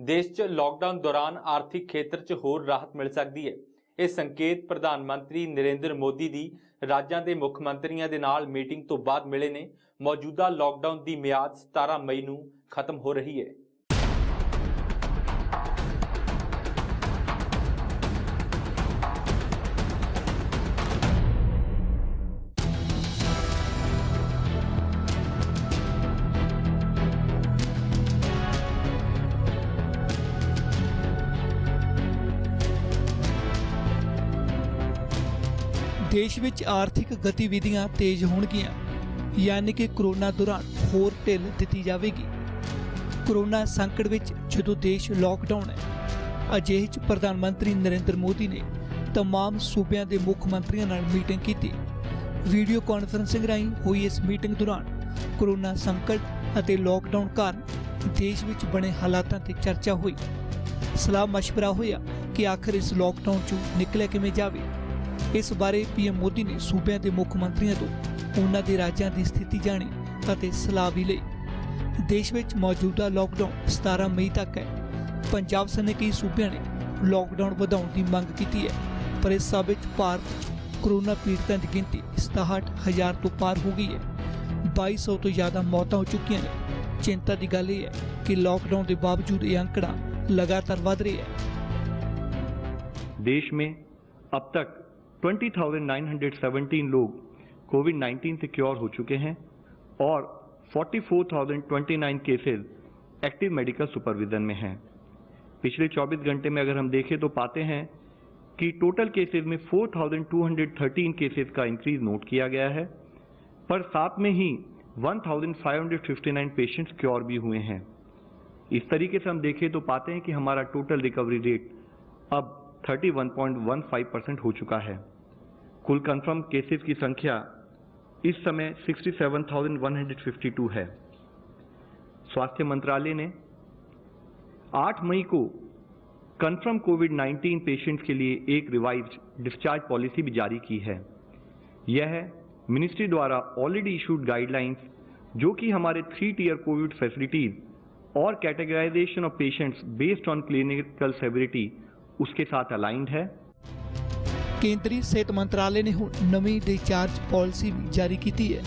देश 'ਚ लॉकडाउन दौरान आर्थिक खेत्र 'ਚ ਹੋਰ ਰਾਹਤ ਮਿਲ ਸਕਦੀ ਹੈ। ਇਹ ਸੰਕੇਤ ਪ੍ਰਧਾਨ ਮੰਤਰੀ ਨਰਿੰਦਰ ਮੋਦੀ ਦੀ ਰਾਜਾਂ ਦੇ ਮੁੱਖ ਮੰਤਰੀਆਂ ਦੇ ਨਾਲ ਮੀਟਿੰਗ ਤੋਂ ਬਾਅਦ ਮਿਲੇ ਨੇ। ਮੌਜੂਦਾ ਲੌਕਡਾਊਨ ਦੀ ਮਿਆਦ 17 ਮਈ ਨੂੰ ਖਤਮ ਹੋ ਰਹੀ ਹੈ। देश विच आर्थिक गतिविधियां तेज होणगियां, यानी कि कोरोना दौरान होर ढिल दित्ती जावेगी। कोरोना संकट विच जदों देश लॉकडाउन है, अजिहे च प्रधानमंत्री नरेंद्र मोदी ने तमाम सूबियां दे मुख मंत्रियों नाल मीटिंग की। वीडियो कॉन्फ्रेंसिंग राहीं हुई इस मीटिंग दौरान कोरोना संकट अते लॉकडाउन कारण देश विच बने हालातां ते चर्चा हुई। सलाह मशवरा होया कि आखिर इस लॉकडाउन चों निकलिया किवें जावे। इस बारे पीएम मोदी ने सूबियां दे मुख मंत्रियों तो उन्हां दे राज्यां की स्थिति जानी अते सलाह भी लई। देश विच मौजूदा लॉकडाउन 17 मई तक है। पंजाब सने कई सूबियां ने लॉकडाउन वधाउण की मंग की है, पर इस सब विच भारत कोरोना पीड़ितां की गिनती 67,000 तो पार हो गई है। 2200 तो ज़्यादा मौतां हो चुकियां ने। चिंता की गल यह है कि लॉकडाउन के बावजूद यह आंकड़ा लगातार वध रहा है। देश में अब तक 20,917 लोग कोविड-19 से क्योर हो चुके हैं और 44,029 केसेस एक्टिव मेडिकल सुपरविजन में हैं। पिछले 24 घंटे में अगर हम देखें तो पाते हैं कि टोटल केसेस में 4,213 केसेस का इंक्रीज नोट किया गया है, पर साथ में ही 1,559 पेशेंट्स क्योर भी हुए हैं। इस तरीके से हम देखें तो पाते हैं कि हमारा टोटल रिकवरी रेट अब 31.15% हो चुका है। कुल कंफर्म केसेस की संख्या इस समय 67,152 है। स्वास्थ्य मंत्रालय ने 8 मई को कंफर्म कोविड-19 पेशेंट्स के लिए एक रिवाइज्ड डिस्चार्ज पॉलिसी भी जारी की है। यह मिनिस्ट्री द्वारा ऑलरेडी इशूड गाइडलाइंस, जो कि हमारे 3 टियर कोविड फैसिलिटीज और categorization of patients based on clinical severity उसके साथ अलाइंड है। केंद्रीय सेहत मंत्रालय ने हुण नवी डिस्चार्ज पॉलिसी भी जारी की है।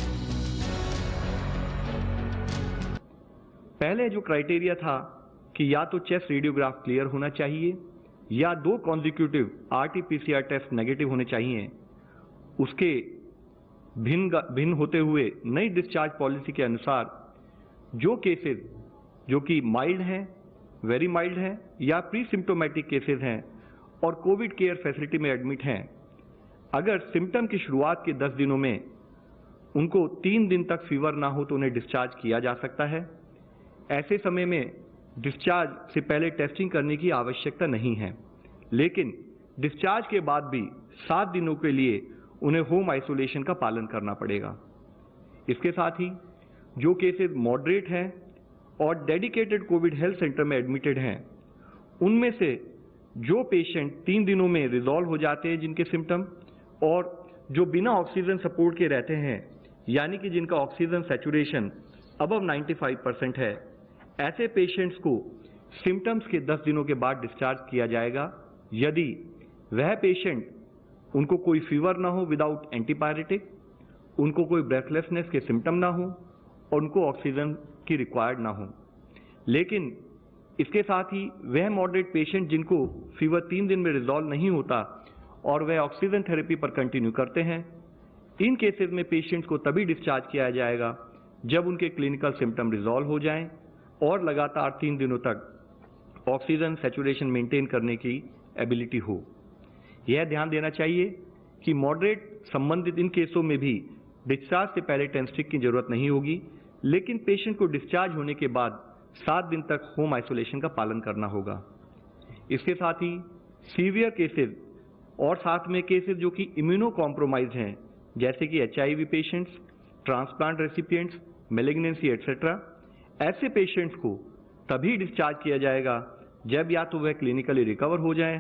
पहले जो क्राइटेरिया था कि या तो चेस्ट रेडियोग्राफ क्लियर होना चाहिए या 2 कॉन्जिक्यूटिव RT-PCR टेस्ट नेगेटिव होने चाहिए, उसके भिन्न होते हुए नई डिस्चार्ज पॉलिसी के अनुसार जो केसेस जो कि माइल्ड हैं, वेरी माइल्ड हैं या प्री सिम्टोमेटिक केसेस हैं और कोविड केयर फैसिलिटी में एडमिट हैं, अगर सिम्टम की शुरुआत के 10 दिनों में उनको 3 दिन तक फीवर ना हो तो उन्हें डिस्चार्ज किया जा सकता है। ऐसे समय में डिस्चार्ज से पहले टेस्टिंग करने की आवश्यकता नहीं है, लेकिन डिस्चार्ज के बाद भी 7 दिनों के लिए उन्हें होम आइसोलेशन का पालन करना पड़ेगा। इसके साथ ही जो केसेस मॉडरेट हैं और डेडिकेटेड कोविड हेल्थ सेंटर में एडमिटेड हैं, उनमें से जो पेशेंट 3 दिनों में रिजॉल्व हो जाते हैं जिनके सिम्टम, और जो बिना ऑक्सीजन सपोर्ट के रहते हैं, यानी कि जिनका ऑक्सीजन सैचुरेशन अबव 95% है, ऐसे पेशेंट्स को सिम्टम्स के 10 दिनों के बाद डिस्चार्ज किया जाएगा यदि वह पेशेंट, उनको कोई फीवर ना हो विदाउट एंटीपायरेटिक, उनको कोई ब्रेथलेसनेस के सिम्टम ना हो और उनको ऑक्सीजन की रिक्वायर्ड ना हो। लेकिन इसके साथ ही वह मॉडरेट पेशेंट जिनको फीवर 3 दिन में रिजॉल्व नहीं होता और वह ऑक्सीजन थेरेपी पर कंटिन्यू करते हैं, इन केसेस में पेशेंट्स को तभी डिस्चार्ज किया जाएगा जब उनके क्लिनिकल सिम्टम रिजॉल्व हो जाएं और लगातार 3 दिनों तक ऑक्सीजन सैचुरेशन मेंटेन करने की एबिलिटी हो। यह ध्यान देना चाहिए कि मॉडरेट संबंधित इन केसों में भी डिस्चार्ज से पहले टेस्टिंग की जरूरत नहीं होगी, लेकिन पेशेंट को डिस्चार्ज होने के बाद 7 दिन तक होम आइसोलेशन का पालन करना होगा। इसके साथ ही सीवियर केसेस और साथ में केसेस जो कि इम्यूनो कॉम्प्रोमाइज हैं, जैसे कि HIV patients, transplant recipients, malignancy etcetera, ऐसे पेशेंट्स को तभी डिस्चार्ज किया जाएगा जब या तो वह क्लिनिकली रिकवर हो जाएं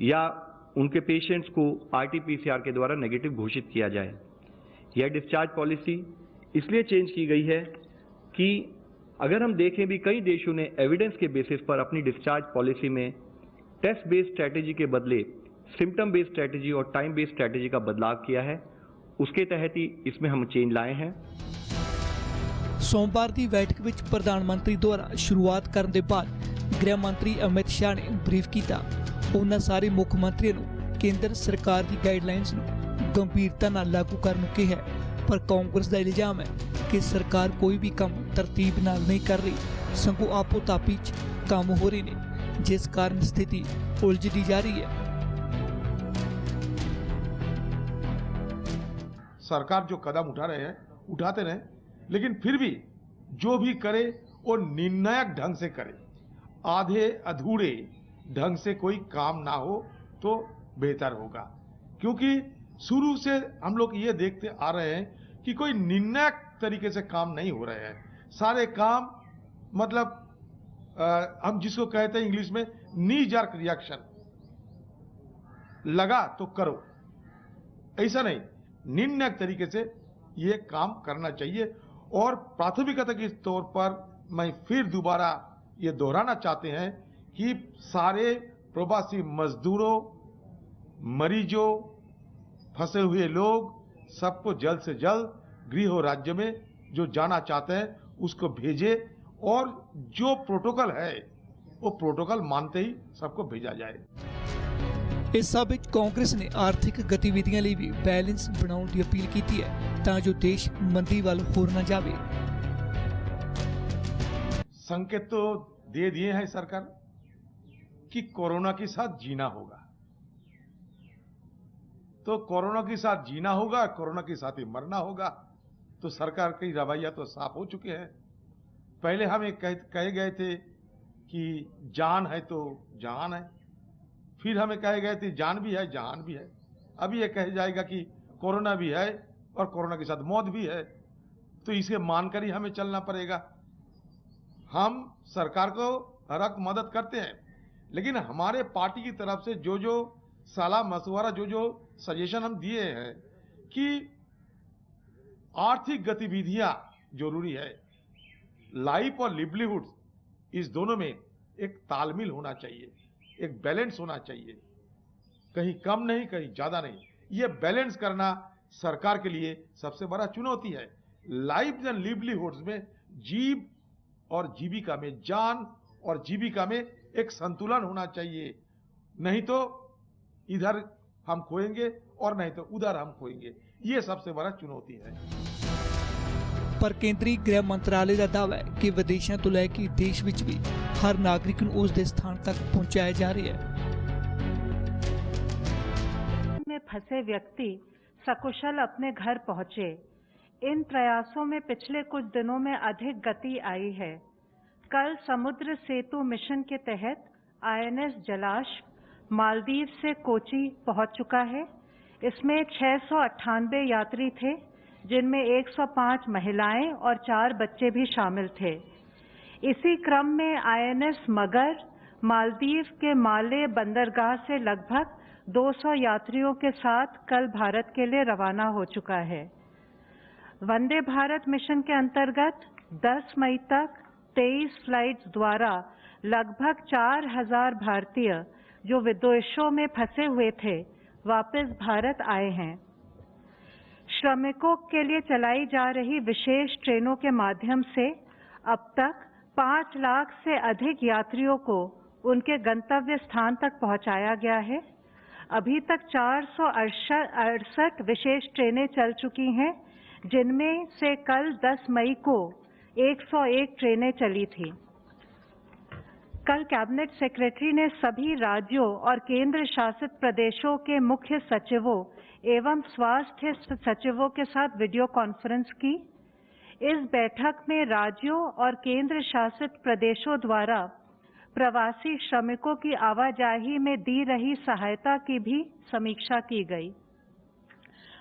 या उनके पेशेंट्स को RT-PCR के द्वारा नेगेटिव घोषित किया जाए। यह डिस्चार्ज पॉलिसी इसलिए चेंज की गई है कि अगर हम देखें भी कई देशों ने एविडेंस के बेसिस पर अपनी डिस्चार्ज पॉलिसी में टेस्ट बेस्ड स्ट्रैटेजी के बदले सिम्टम बेस्ड स्ट्रैटेजी और टाइम बेस्ड स्ट्रैटेजी का बदलाव किया है। उसके तहत ही इसमें हम चेंज लाए हैं। सोमवार की बैठक में प्रधानमंत्री द्वारा शुरुआत करने के बाद गृह मंत्री अमित शाह ने ब्रीफ किया। उन्होंने सारे मुख्य मंत्रियों को केंद्र सरकार की गाइडलाइंस को गंभीरता नाल लागू करने को कहा, पर कांग्रेस का इल्जाम है कि सरकार कोई भी काम तरतीब नाल नहीं कर रही, सगों आपो तापी काम हो रहे हैं, जिस कारण स्थिति उलझती जा रही है। सरकार जो कदम उठा रहे हैं उठाते रहे, लेकिन फिर भी जो भी करे वो निर्णायक ढंग से करे। आधे अधूरे ढंग से कोई काम ना हो तो बेहतर होगा, क्योंकि शुरू से हम लोग ये देखते आ रहे हैं कि कोई निर्णायक तरीके से काम नहीं हो रहे हैं। सारे काम मतलब हम जिसको कहते हैं इंग्लिश में नी जर्क रिएक्शन, लगा तो करो, ऐसा नहीं, निर्णायक तरीके से ये काम करना चाहिए। और प्राथमिकता के तौर पर मैं फिर दोबारा ये दोहराना चाहते हैं कि सारे प्रवासी मजदूरों, मरीजों, फंसे हुए लोग सबको जल्द से जल्द गृह राज्य में जो जाना चाहते हैं उसको भेजे, और जो प्रोटोकॉल है वो प्रोटोकॉल मानते ही सबको भेजा जाए। इस सब विच कांग्रेस ने आर्थिक गतिविधियों लिए भी बैलेंस बनाने की अपील की है, तां जो देश मंदी वाल होर न जाए। संकेत तो दे दिए हैं सरकार कि कोरोना के साथ जीना होगा, तो कोरोना के साथ जीना होगा, कोरोना के साथ ही मरना होगा। तो सरकार की रवैया तो साफ हो चुके हैं। पहले हम एक कहे गए थे कि जान है तो जहान है, फिर हमें कहे गए थे जान भी है जहान भी है, अभी ये कहा जाएगा कि कोरोना भी है और कोरोना के साथ मौत भी है। तो इसे मानकर ही हमें चलना पड़ेगा। हम सरकार को हर वक्त मदद करते हैं, लेकिन हमारे पार्टी की तरफ से जो जो सलाह मशवरा, जो जो सजेशन हम दिए हैं कि आर्थिक गतिविधियां जरूरी है, लाइफ और लिवलीहुड इस दोनों में एक तालमेल होना चाहिए, एक बैलेंस होना चाहिए, कहीं कम नहीं कहीं ज्यादा नहीं। ये बैलेंस करना सरकार के लिए सबसे बड़ा चुनौती है। लाइफ एंड लिवलीहुड्स में जीव और जीविका में, जान और जीविका में एक संतुलन होना चाहिए, नहीं तो इधर हम खोएंगे और नहीं तो उधर हम खोएंगे। ये सबसे बड़ा चुनौती है। पर केंद्रीय गृह मंत्रालय का दावा है कि विदेशों तो लैके देश विच भी हर नागरिक को उसके स्थान तक पहुंचाया जा रहा है। में फंसे व्यक्ति सकुशल अपने घर पहुंचे। इन प्रयासों में पिछले कुछ दिनों में अधिक गति आई है। कल समुद्र सेतु मिशन के तहत INS जलाश मालदीव से कोची पहुंच चुका है। इसमें 698 यात्री थे, जिनमें 105 महिलाएं और 4 बच्चे भी शामिल थे। इसी क्रम में INS मगर मालदीव के माले बंदरगाह से लगभग 200 यात्रियों के साथ कल भारत के लिए रवाना हो चुका है। वंदे भारत मिशन के अंतर्गत 10 मई तक 23 फ्लाइट्स द्वारा लगभग 4000 भारतीय जो विदेशों में फंसे हुए थे वापस भारत आए हैं। श्रमिकों के लिए चलाई जा रही विशेष ट्रेनों के माध्यम से अब तक 5 लाख से अधिक यात्रियों को उनके गंतव्य स्थान तक पहुंचाया गया है। अभी तक 468 विशेष ट्रेनें चल चुकी हैं, जिनमें से कल 10 मई को 101 ट्रेनें चली थी। कल कैबिनेट सेक्रेटरी ने सभी राज्यों और केंद्र शासित प्रदेशों के मुख्य सचिवों एवं स्वास्थ्य सचिवों के साथ वीडियो कॉन्फ्रेंस की। इस बैठक में राज्यों और केंद्र शासित प्रदेशों द्वारा प्रवासी श्रमिकों की आवाजाही में दी रही सहायता की भी समीक्षा की गई।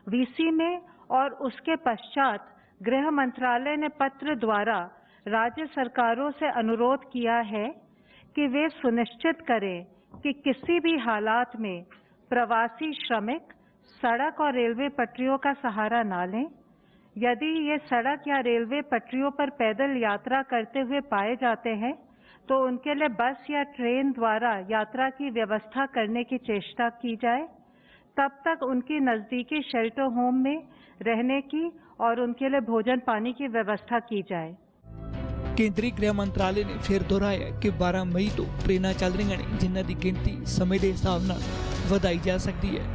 वीसी में और उसके पश्चात गृह मंत्रालय ने पत्र द्वारा राज्य सरकारों से अनुरोध किया है कि वे सुनिश्चित करें कि किसी भी हालात में प्रवासी श्रमिक सड़क और रेलवे पटरियों का सहारा न लें। यदि ये सड़क या रेलवे पटरियों पर पैदल यात्रा करते हुए पाए जाते हैं तो उनके लिए बस या ट्रेन द्वारा यात्रा की व्यवस्था करने की चेष्टा की जाए। तब तक उनकी नज़दीकी शेल्टर होम में रहने की और उनके लिए भोजन पानी की व्यवस्था की जाए। ਕੇਂਦਰੀ ਗ੍ਰਹਿ ਮੰਤਰਾਲੇ ਨੇ ਫਿਰ ਦੁਹਰਾਇਆ ਕਿ 12 ਮਈ ਤੋਂ ਟ੍ਰੇਨਾਂ ਚੱਲ ਰਹੀਆਂ ਨੇ ਜਿਨ੍ਹਾਂ ਦੀ ਗਿਣਤੀ ਸਮੇਂ ਦੇ ਹਿਸਾਬ ਨਾਲ ਵਧਾਈ ਜਾ ਸਕਦੀ ਹੈ।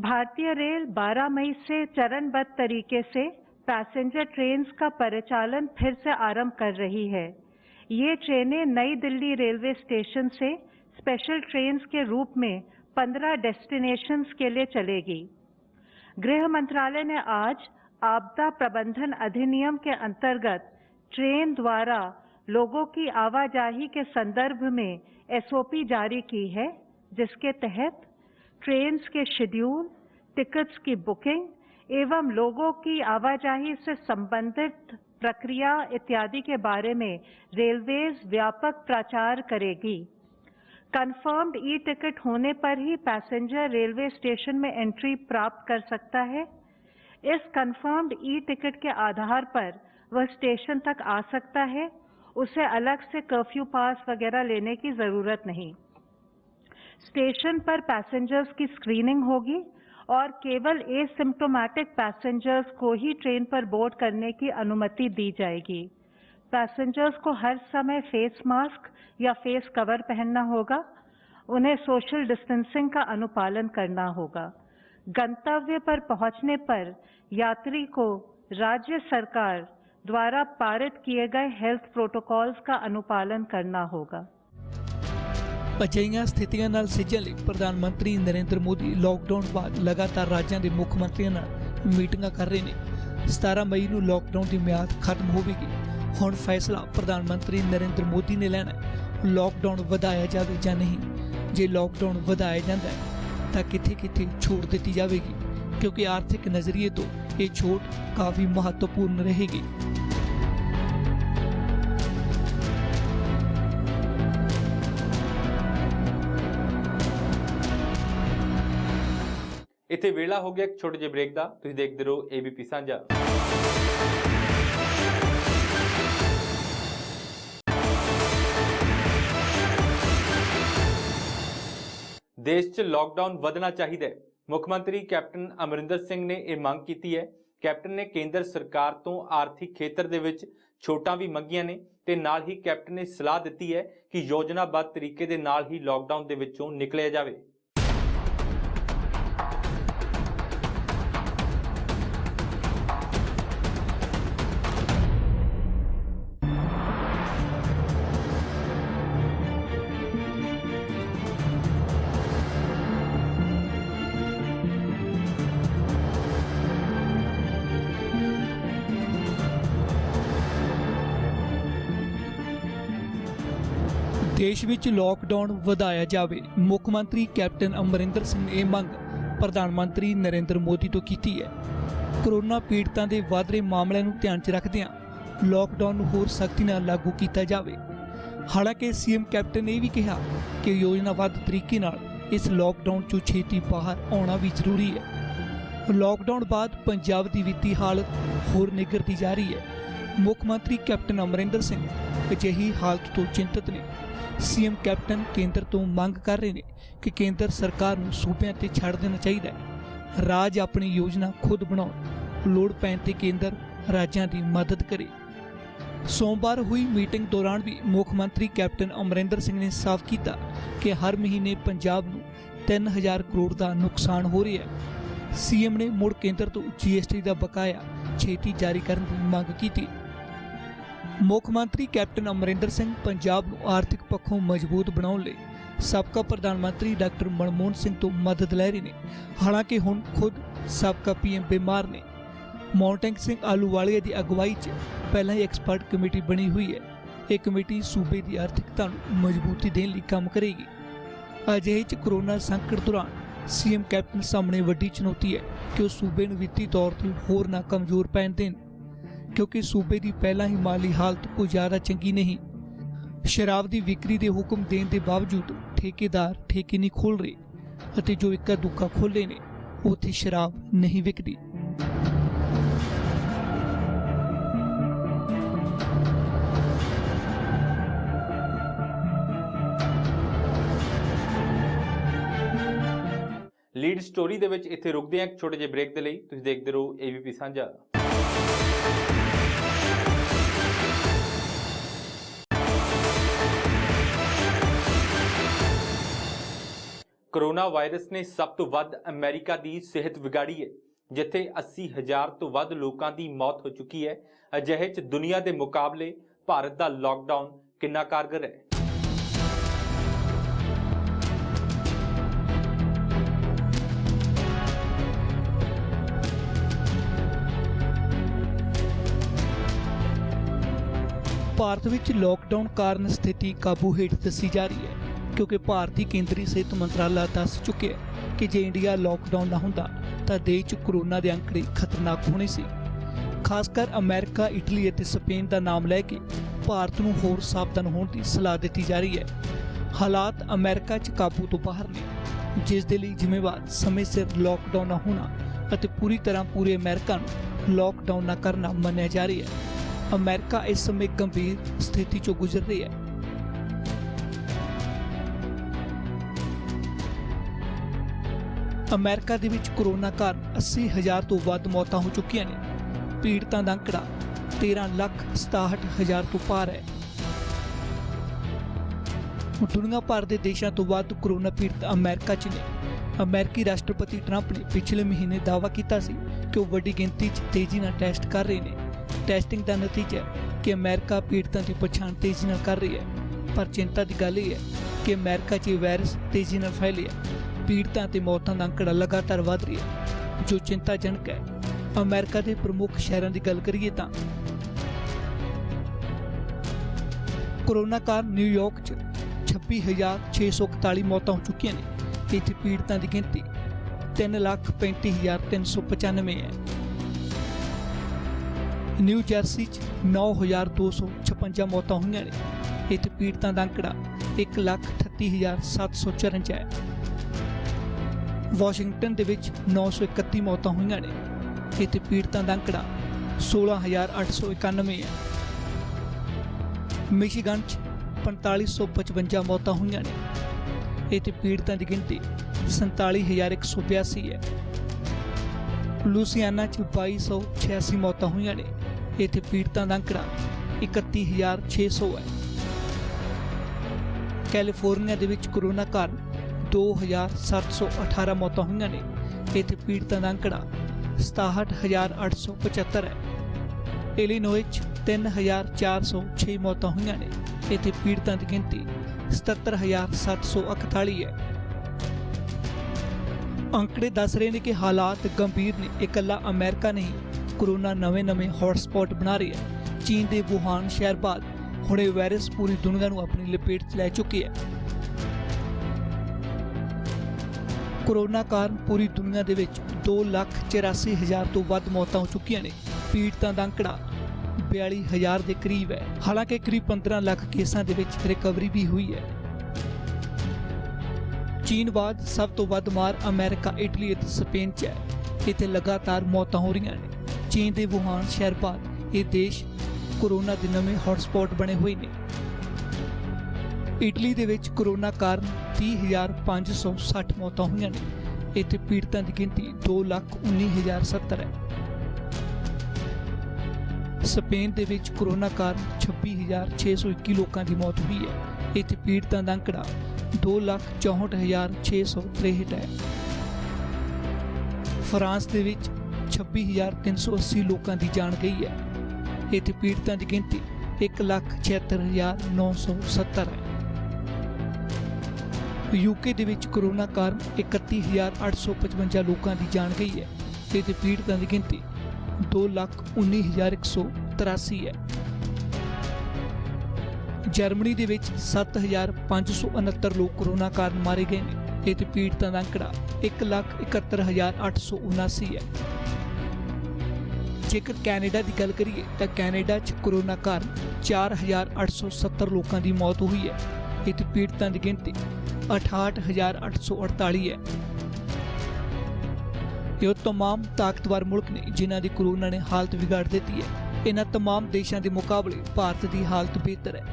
भारतीय रेल 12 मई से चरणबद्ध तरीके से पैसेंजर ट्रेन्स का परिचालन फिर से आरंभ कर रही है। ये ट्रेनें नई दिल्ली रेलवे स्टेशन से स्पेशल ट्रेन्स के रूप में 15 डेस्टिनेशंस के लिए चलेगी। गृह मंत्रालय ने आज आपदा प्रबंधन अधिनियम के अंतर्गत ट्रेन द्वारा लोगों की आवाजाही के संदर्भ में एसओपी जारी की है, जिसके तहत ट्रेन्स के शेड्यूल, टिकट्स की बुकिंग एवं लोगों की आवाजाही से संबंधित प्रक्रिया इत्यादि के बारे में रेलवेज व्यापक प्रचार करेगी। कंफर्म्ड ई टिकट होने पर ही पैसेंजर रेलवे स्टेशन में एंट्री प्राप्त कर सकता है। इस कंफर्म्ड ई टिकट के आधार पर वह स्टेशन तक आ सकता है। उसे अलग से कर्फ्यू पास वगैरह लेने की जरूरत नहीं। स्टेशन पर पैसेंजर्स की स्क्रीनिंग होगी और केवल एसिम्प्टोमेटिक पैसेंजर्स को ही ट्रेन पर बोर्ड करने की अनुमति दी जाएगी। पैसेंजर्स को हर समय फेस मास्क या फेस कवर पहनना होगा। उन्हें सोशल डिस्टेंसिंग का अनुपालन करना होगा। गंतव्य पर पहुंचने पर यात्री को राज्य सरकार द्वारा पारित किए गए हेल्थ प्रोटोकॉल्स का अनुपालन करना होगा। ਅਜਿਹੀਆਂ ਸਥਿਤੀਆਂ ਨਾਲ ਸਿੱਝਣ ਲਈ ਪ੍ਰਧਾਨ ਮੰਤਰੀ ਨਰਿੰਦਰ ਮੋਦੀ ਲਾਕਡਾਊਨ ਬਾਅਦ ਲਗਾਤਾਰ ਰਾਜਾਂ ਦੇ ਮੁੱਖ ਮੰਤਰੀਆਂ ਨਾਲ ਮੀਟਿੰਗਾਂ ਕਰ ਰਹੇ ਨੇ। 17 ਮਈ ਨੂੰ ਲਾਕਡਾਊਨ ਦੀ ਮਿਆਦ ਖਤਮ ਹੋਵੇਗੀ। ਹੁਣ ਫੈਸਲਾ ਪ੍ਰਧਾਨ ਮੰਤਰੀ ਨਰਿੰਦਰ ਮੋਦੀ ਨੇ ਲੈਣਾ ਹੈ ਲਾਕਡਾਊਨ ਵਧਾਇਆ ਜਾਵੇ ਜਾਂ ਨਹੀਂ। ਜੇ ਲਾਕਡਾਊਨ ਵਧਾਇਆ ਜਾਂਦਾ ਹੈ ਤਾਂ ਕਿੱਥੇ-ਕਿੱਥੇ ਛੋਟ ਦਿੱਤੀ ਜਾਵੇਗੀ, ਕਿਉਂਕਿ ਆਰਥਿਕ ਨਜ਼ਰੀਏ ਤੋਂ ਇਹ ਛੋਟ ਕਾਫੀ ਮਹੱਤਵਪੂਰਨ ਰਹੇਗੀ। ਇੱਥੇ ਵੇਲਾ ਹੋ ਗਿਆ ਇੱਕ ਛੋਟੇ ਜਿਹੇ ਬ੍ਰੇਕ ਦਾ। ਤੁਸੀਂ ਦੇਖਦੇ ਰਹੋ ABP ਸਾਂਝਾ। ਦੇਸ਼ 'ਚ ਲਾਕਡਾਊਨ ਵਧਣਾ ਚਾਹੀਦਾ ਹੈ। ਮੁੱਖ ਮੰਤਰੀ ਕੈਪਟਨ ਅਮਰਿੰਦਰ ਸਿੰਘ ਨੇ ਇਹ ਮੰਗ ਕੀਤੀ ਹੈ। ਕੈਪਟਨ ਨੇ ਕੇਂਦਰ ਸਰਕਾਰ ਤੋਂ ਆਰਥਿਕ ਖੇਤਰ ਦੇ ਵਿੱਚ ਛੋਟਾਂ ਵੀ ਮੰਗੀਆਂ ਨੇ ਤੇ ਨਾਲ ਹੀ ਕੈਪਟਨ ਨੇ ਸਲਾਹ ਦਿੱਤੀ ਹੈ ਕਿ ਯੋਜਨਾਬੱਧ ਤਰੀਕੇ ਦੇ ਨਾਲ ਹੀ ਲਾਕਡਾਊਨ ਦੇ ਵਿੱਚੋਂ ਨਿਕਲਿਆ ਜਾਵੇ। ਦੇਸ਼ ਵਿੱਚ ਲਾਕਡਾਊਨ ਵਧਾਇਆ ਜਾਵੇ। ਮੁੱਖ ਮੰਤਰੀ ਕੈਪਟਨ ਅਮਰਿੰਦਰ ਸਿੰਘ ਨੇ ਇਹ ਮੰਗ ਪ੍ਰਧਾਨ ਮੰਤਰੀ ਨਰਿੰਦਰ ਮੋਦੀ ਤੋਂ ਕੀਤੀ ਹੈ। ਕੋਰੋਨਾ ਪੀੜਤਾਂ ਦੇ ਵਧ ਰਹੇ ਮਾਮਲਿਆਂ ਨੂੰ ਧਿਆਨ 'ਚ ਰੱਖਦਿਆਂ ਲਾਕਡਾਊਨ ਨੂੰ ਹੋਰ ਸਖਤੀ ਨਾਲ ਲਾਗੂ ਕੀਤਾ ਜਾਵੇ। ਹਾਲਾਂਕਿ ਸੀਐਮ ਕੈਪਟਨ ਨੇ ਇਹ ਵੀ ਕਿਹਾ ਕਿ ਯੋਜਨਾਬੱਧ ਤਰੀਕੇ ਨਾਲ ਇਸ ਲਾਕਡਾਊਨ 'ਚੋਂ ਛੇਤੀ ਬਾਹਰ ਆਉਣਾ ਵੀ ਜ਼ਰੂਰੀ ਹੈ। ਲਾਕਡਾਊਨ ਬਾਅਦ ਪੰਜਾਬ ਦੀ ਵਿੱਤੀ ਹਾਲਤ ਹੋਰ ਨਿੱਘਰਦੀ ਜਾ ਰਹੀ ਹੈ। ਮੁੱਖ ਮੰਤਰੀ ਕੈਪਟਨ ਅਮਰਿੰਦਰ ਸਿੰਘ ਅਜਿਹੀ ਹਾਲਤ ਤੋਂ ਚਿੰਤਤ ਨੇ। सीएम कैप्टन केंद्र तो मंग कर रहे हैं कि केंद्र सरकार नूं सूबਿਆਂ ते छड़ देना चाहिए है। राज अपनी योजना खुद बनाउण, लोड़ पैण ते केंद्र राज्यां दी मदद करे। सोमवार हुई मीटिंग दौरान भी मुख मंत्री कैप्टन अमरिंदर सिंह ने साफ किया कि हर महीने पंजाब नूं 3000 करोड़ का नुकसान हो रहा है। सीएम ने मुड़ केंद्र तो GST का बकाया छेती जारी करने की मंग की। मुख मंत्री कैप्टन अमरिंदर सिंह पंजाब नूं आर्थिक पक्षों मजबूत बनाउण लई साबका प्रधानमंत्री डॉक्टर मनमोहन सिंह तो मदद लै रहे हैं। हालांकि हुण खुद साबका PM बीमार ने। मोंटेक सिंह आलूवालिया की अगवाई च पहला ही एक्सपर्ट कमेटी बनी हुई है। यह कमेटी सूबे की आर्थिकता नूं मजबूती देने लई काम करेगी। अजिहे च कोरोना संकट दौरान सीएम कैप्टन सामने वड्डी चुनौती है कि वह सूबे नूं वित्ती तौर पर होर ना कमजोर पैण देण, क्योंकि सूबे की पहला ही माली हालत कोई ज़्यादा चंगी नहीं। शराब की विक्री के हुक्म देने के बावजूद ठेकेदार ठेके नहीं खोल रहे, जो इक्का दुक्का खोले ने ਉੱਥੇ ਸ਼ਰਾਬ ਨਹੀਂ ਵਿਕਦੀ। ਲੀਡ ਸਟੋਰੀ ਦੇ ਵਿੱਚ ਇੱਥੇ ਰੁਕਦੇ ਹਾਂ ਇੱਕ ਛੋਟੇ ਜਿਹੇ ਬ੍ਰੇਕ ਦੇ ਲਈ। ਤੁਸੀਂ ਦੇਖਦੇ ਰਹੋ ABP ਸਾਂਝਾ। ਕੋਰੋਨਾ ਵਾਇਰਸ ਨੇ ਸਭ ਤੋਂ ਵੱਧ ਅਮਰੀਕਾ ਦੀ ਸਿਹਤ ਵਿਗਾੜੀ ਹੈ, ਜਿੱਥੇ 80,000 ਤੋਂ ਵੱਧ ਲੋਕਾਂ ਦੀ ਮੌਤ ਹੋ ਚੁੱਕੀ ਹੈ। ਅਜਿਹੇ 'ਚ ਦੁਨੀਆ ਦੇ ਮੁਕਾਬਲੇ ਭਾਰਤ ਦਾ ਲਾਕਡਾਊਨ ਕਿੰਨਾ ਕਾਰਗਰ ਹੈ? ਭਾਰਤ ਵਿੱਚ ਲਾਕਡਾਊਨ ਕਾਰਨ ਸਥਿਤੀ ਕਾਬੂ ਹੇਠ ਦੱਸੀ ਜਾ ਰਹੀ ਹੈ, ਕਿਉਂਕਿ ਭਾਰਤੀ ਕੇਂਦਰੀ ਸਿਹਤ ਮੰਤਰਾਲਾ ਦੱਸ ਚੁੱਕਿਆ ਹੈ ਕਿ ਜੇ ਇੰਡੀਆ ਲਾਕਡਾਊਨ ਨਾ ਹੁੰਦਾ ਤਾਂ ਦੇਸ਼ 'ਚ ਕੋਰੋਨਾ ਦੇ ਅੰਕੜੇ ਖਤਰਨਾਕ ਹੋਣੇ ਸੀ। ਖਾਸ ਕਰ ਅਮਰੀਕਾ, ਇਟਲੀ ਅਤੇ ਸਪੇਨ ਦਾ ਨਾਮ ਲੈ ਕੇ ਭਾਰਤ ਨੂੰ ਹੋਰ ਸਾਵਧਾਨ ਹੋਣ ਦੀ ਸਲਾਹ ਦਿੱਤੀ ਜਾ ਰਹੀ ਹੈ। ਹਾਲਾਤ ਅਮਰੀਕਾ 'ਚ ਕਾਬੂ ਤੋਂ ਬਾਹਰ ਨੇ, ਜਿਸ ਦੇ ਲਈ ਜ਼ਿੰਮੇਵਾਰ ਸਮੇਂ ਸਿਰ ਲਾਕਡਾਊਨ ਨਾ ਹੋਣਾ ਅਤੇ ਪੂਰੀ ਤਰ੍ਹਾਂ ਪੂਰੇ ਅਮਰੀਕਾ ਨੂੰ ਲਾਕਡਾਊਨ ਨਾ ਕਰਨਾ ਮੰਨਿਆ ਜਾ ਰਿਹਾ ਹੈ। ਅਮਰੀਕਾ ਇਸ ਸਮੇਂ ਗੰਭੀਰ ਸਥਿਤੀ 'ਚੋਂ ਗੁਜ਼ਰ ਰਹੀ ਹੈ। ਅਮਰੀਕਾ ਦੇ ਵਿੱਚ ਕੋਰੋਨਾ ਕਾਰਨ 80,000 ਤੋਂ ਵੱਧ ਮੌਤਾਂ ਹੋ ਚੁੱਕੀਆਂ ਨੇ। ਪੀੜਤਾਂ ਦਾ ਅੰਕੜਾ 13,67,000 ਤੋਂ ਪਾਰ ਹੈ। ਦੁਨੀਆ ਭਰ ਦੇ ਦੇਸ਼ਾਂ ਤੋਂ ਵੱਧ ਕੋਰੋਨਾ ਪੀੜਤ ਅਮਰੀਕਾ 'ਚ ਨੇ। ਅਮਰੀਕੀ ਰਾਸ਼ਟਰਪਤੀ ਟਰੰਪ ਨੇ ਪਿਛਲੇ ਮਹੀਨੇ ਦਾਅਵਾ ਕੀਤਾ ਸੀ ਕਿ ਉਹ ਵੱਡੀ ਗਿਣਤੀ 'ਚ ਤੇਜ਼ੀ ਨਾਲ ਟੈਸਟ ਕਰ ਰਹੇ ਨੇ। ਟੈਸਟਿੰਗ ਦਾ ਨਤੀਜਾ ਹੈ ਕਿ ਅਮਰੀਕਾ ਪੀੜਤਾਂ ਦੀ ਪਛਾਣ ਤੇਜ਼ੀ ਨਾਲ ਕਰ ਰਹੀ ਹੈ, ਪਰ ਚਿੰਤਾ ਦੀ ਗੱਲ ਇਹ ਹੈ ਕਿ ਅਮਰੀਕਾ 'ਚ ਇਹ ਵਾਇਰਸ ਤੇਜ਼ੀ ਨਾਲ ਫੈਲਿਆ। ਪੀੜਤਾਂ ਤੇ ਮੌਤਾਂ ਦਾ ਅੰਕੜਾ ਲਗਾਤਾਰ ਵਧ ਰਿਹਾ ਹੈ, ਜੋ ਚਿੰਤਾਜਨਕ ਹੈ। ਅਮਰੀਕਾ ਦੇ ਪ੍ਰਮੁੱਖ ਸ਼ਹਿਰਾਂ ਦੀ ਗੱਲ ਕਰੀਏ ਤਾਂ ਕੋਰੋਨਾ ਕਾਰਨ ਨਿਊਯਾਰਕ 'ਚ 26,641 ਮੌਤਾਂ ਹੋ ਚੁੱਕੀਆਂ ਨੇ। ਇੱਥੇ ਪੀੜਤਾਂ ਦੀ ਗਿਣਤੀ 3,35,395 ਹੈ। ਨਿਊ ਜਰਸੀ 'ਚ 9,256 ਮੌਤਾਂ ਹੋਈਆਂ ਨੇ। ਇੱਥੇ ਪੀੜਤਾਂ ਦਾ ਅੰਕੜਾ 1,38,754 ਹੈ। ਵਾਸ਼ਿੰਗਟਨ ਦੇ ਵਿੱਚ 931 ਮੌਤਾਂ ਹੋਈਆਂ ਨੇ। ਇੱਥੇ ਪੀੜਤਾਂ ਦਾ ਅੰਕੜਾ 16,891 ਹੈ। ਮਿਸ਼ੀਗਨ 'ਚ 4,555 ਮੌਤਾਂ ਹੋਈਆਂ ਨੇ। ਇੱਥੇ ਪੀੜਤਾਂ ਦੀ ਗਿਣਤੀ 47,182 ਹੈ। ਲੂਸੀਆਨਾ 'ਚ 2,286 ਮੌਤਾਂ ਹੋਈਆਂ ਨੇ। ਇੱਥੇ ਪੀੜਤਾਂ ਦਾ ਅੰਕੜਾ 31,600 ਹੈ। ਕੈਲੀਫੋਰਨੀਆ ਦੇ ਵਿੱਚ ਕੋਰੋਨਾ ਕਾਰਨ 2,718 ਮੌਤਾਂ ਹੋਈਆਂ ਨੇ। ਇੱਥੇ ਪੀੜਤਾਂ ਦਾ ਅੰਕੜਾ 67,875 ਹੈ। ਇਲੀਨੋਇਸ 'ਚ 3,406 ਮੌਤਾਂ ਹੋਈਆਂ ਨੇ। ਇੱਥੇ ਪੀੜਤਾਂ ਦੀ ਗਿਣਤੀ 77,741 ਹੈ। ਅੰਕੜੇ ਦੱਸ ਰਹੇ ਨੇ ਕਿ ਹਾਲਾਤ ਗੰਭੀਰ ਨੇ। ਇਕੱਲਾ ਅਮਰੀਕਾ ਨਹੀਂ, ਕੋਰੋਨਾ ਨਵੇਂ ਹੌਟਸਪੌਟ ਬਣਾ ਰਿਹਾ ਹੈ। ਚੀਨ ਦੇ ਵੂਹਾਨ ਸ਼ਹਿਰ ਬਾਅਦ ਹੁਣ ਇਹ ਵਾਇਰਸ ਪੂਰੀ ਦੁਨੀਆ ਨੂੰ ਆਪਣੀ ਲਪੇਟ 'ਚ ਲੈ ਚੁੱਕੀ ਹੈ। ਕੋਰੋਨਾ ਕਾਰਨ ਪੂਰੀ ਦੁਨੀਆ ਦੇ ਵਿੱਚ 2,84,000 ਤੋਂ ਵੱਧ ਮੌਤਾਂ ਹੋ ਚੁੱਕੀਆਂ ਨੇ। ਪੀੜਤਾਂ ਦਾ ਅੰਕੜਾ 42,000 ਦੇ ਕਰੀਬ ਹੈ। ਹਾਲਾਂਕਿ ਕਰੀਬ 15 ਲੱਖ ਕੇਸਾਂ ਦੇ ਵਿੱਚ ਰਿਕਵਰੀ ਵੀ ਹੋਈ ਹੈ। ਚੀਨ ਬਾਅਦ ਸਭ ਤੋਂ ਵੱਧ ਮਾਰ ਅਮਰੀਕਾ, ਇਟਲੀ ਅਤੇ ਸਪੇਨ 'ਚ ਹੈ। ਇੱਥੇ ਲਗਾਤਾਰ ਮੌਤਾਂ ਹੋ ਰਹੀਆਂ ਨੇ। ਚੀਨ ਦੇ ਵੂਹਾਨ ਸ਼ਹਿਰ ਬਾਅਦ ਇਹ ਦੇਸ਼ ਕੋਰੋਨਾ ਦੇ ਨਵੇਂ ਹੌਟਸਪੌਟ ਬਣੇ ਹੋਏ ਨੇ। ਇਟਲੀ ਦੇ ਵਿੱਚ ਕੋਰੋਨਾ ਕਾਰਨ 30,560 ਮੌਤਾਂ ਹੋਈਆਂ ਨੇ। ਇੱਥੇ ਪੀੜਤਾਂ ਦੀ ਗਿਣਤੀ 2,19,070 ਹੈ। ਸਪੇਨ ਦੇ ਵਿੱਚ ਕੋਰੋਨਾ ਕਾਰਨ 26,621 ਲੋਕਾਂ ਦੀ ਮੌਤ ਹੋਈ ਹੈ। ਇੱਥੇ ਪੀੜਤਾਂ ਦਾ ਅੰਕੜਾ 2,64,663 ਹੈ। ਫਰਾਂਸ ਦੇ ਵਿੱਚ 26,380 ਲੋਕਾਂ ਦੀ ਜਾਨ ਗਈ ਹੈ। ਇੱਥੇ ਪੀੜਤਾਂ ਦੀ ਗਿਣਤੀ 1,76,970 ਹੈ। ਯੂਕੇ ਦੇ ਵਿੱਚ ਕੋਰੋਨਾ ਕਾਰਨ 31,855 ਲੋਕਾਂ ਦੀ ਜਾਨ ਗਈ ਹੈ। ਇੱਥੇ ਪੀੜਤਾਂ ਦੀ ਗਿਣਤੀ 2,19,183 ਹੈ। ਜਰਮਨੀ ਦੇ ਵਿੱਚ 7,569 ਲੋਕ ਕੋਰੋਨਾ ਕਾਰਨ ਮਾਰੇ ਗਏ ਨੇ। ਇੱਥੇ ਪੀੜਤਾਂ ਦਾ ਅੰਕੜਾ 1,71,879 ਹੈ। ਜੇਕਰ ਕੈਨੇਡਾ ਦੀ ਗੱਲ ਕਰੀਏ ਤਾਂ ਕੈਨੇਡਾ 'ਚ ਕੋਰੋਨਾ ਕਾਰਨ 4,870 ਲੋਕਾਂ ਦੀ ਮੌਤ ਹੋਈ ਹੈ। ਇੱਥੇ ਪੀੜਤਾਂ ਦੀ ਗਿਣਤੀ 68,848 ਹੈ। ਇਹ ਉਹ तमाम ਤਾਕਤਵਰ ਮੁਲਕ ਨੇ ਜਿਨ੍ਹਾਂ ਦੀ ਕੋਰੋਨਾ ਨੇ ਹਾਲਤ ਵਿਗਾੜ ਦਿੱਤੀ ਹੈ। ਇਹਨਾਂ तमाम ਦੇਸ਼ਾਂ ਦੇ ਮੁਕਾਬਲੇ ਭਾਰਤ ਦੀ ਹਾਲਤ ਬਿਹਤਰ ਹੈ,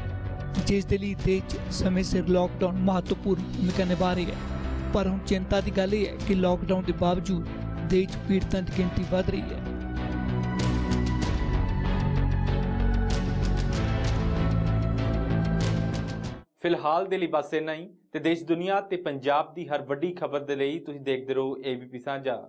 ਜਿਸ ਦੇ ਲਈ ਦੇਸ਼ 'ਚ ਸਮੇਂ ਸਿਰ ਲਾਕਡਾਊਨ ਮਹੱਤਵਪੂਰਨ ਭੂਮਿਕਾ ਨਿਭਾ ਰਹੀ ਹੈ। ਪਰ ਹੁਣ ਚਿੰਤਾ ਦੀ ਗੱਲ ਇਹ ਹੈ ਕਿ ਲਾਕਡਾਊਨ ਦੇ ਬਾਵਜੂਦ ਦੇਸ਼ 'ਚ ਪੀੜਤਾਂ ਦੀ ਗਿਣਤੀ ਵਧ ਰਹੀ ਹੈ। ਫਿਲਹਾਲ ਦੇ ਲਈ ਬਸ ਇੰਨਾ ਹੀ ਤੇ ਦੇਸ਼ ਦੁਨੀਆ ਤੇ ਪੰਜਾਬ ਦੀ ਹਰ ਵੱਡੀ ਖਬਰ ਦੇ ਲਈ ਤੁਸੀਂ ਦੇਖਦੇ ਰਹੋ ABP ਸਾਂਝਾ।